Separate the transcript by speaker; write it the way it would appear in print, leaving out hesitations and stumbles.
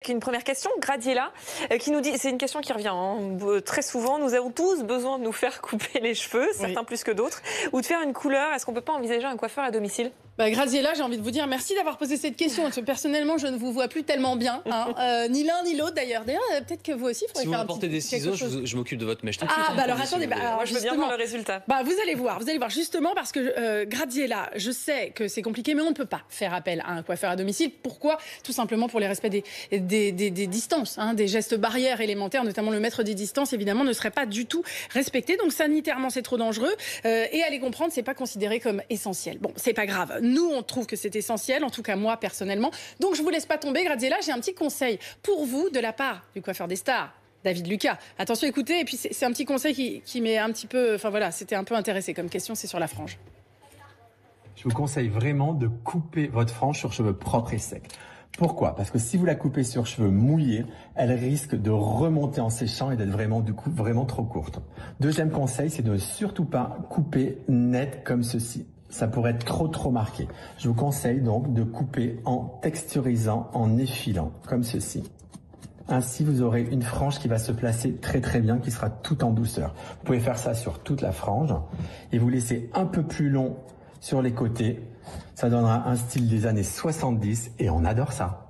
Speaker 1: avec une première question, Gradiela, qui nous dit, c'est une question qui revient très souvent, nous avons tous besoin de nous faire couper les cheveux, certains plus que d'autres, ou de faire une couleur. Est-ce qu'on peut pas envisager un coiffeur à domicile?
Speaker 2: Graziella, j'ai envie de vous dire merci d'avoir posé cette question. Parce que personnellement, je ne vous vois plus tellement bien, ni l'un ni l'autre d'ailleurs. D'ailleurs, peut-être que vous aussi, il faudrait
Speaker 3: si
Speaker 2: faire
Speaker 3: vous m'apportez des ciseaux, je m'occupe de votre mèche tout de suite.
Speaker 2: Alors attendez,
Speaker 1: moi je veux bien voir le résultat.
Speaker 2: Vous allez voir justement parce que Graziella, je sais que c'est compliqué, mais on ne peut pas faire appel à un coiffeur à domicile. Pourquoi? Tout simplement pour les respects des distances, des gestes barrières élémentaires, notamment le mètre des distances, évidemment, ne serait pas du tout respecté. Donc sanitairement, c'est trop dangereux. Et allez comprendre, c'est pas considéré comme essentiel. Bon, c'est pas grave. Nous, on trouve que c'est essentiel, en tout cas moi personnellement. Donc je vous laisse pas tomber, Graziella. J'ai un petit conseil pour vous de la part du coiffeur des stars, David Lucas. Attention, écoutez. Et puis c'est un petit conseil qui m'est un petit peu, enfin voilà, c'était un peu intéressé comme question. C'est sur la frange.
Speaker 4: Je vous conseille vraiment de couper votre frange sur cheveux propres et secs. Pourquoi? Parce que si vous la coupez sur cheveux mouillés, elle risque de remonter en séchant et d'être vraiment, du coup, vraiment trop courte. Deuxième conseil, c'est de ne surtout pas couper net comme ceci. Ça pourrait être trop marqué. Je vous conseille donc de couper en texturisant, en effilant, comme ceci. Ainsi, vous aurez une frange qui va se placer très bien, qui sera tout en douceur. Vous pouvez faire ça sur toute la frange et vous laissez un peu plus long sur les côtés. Ça donnera un style des années 70 et on adore ça.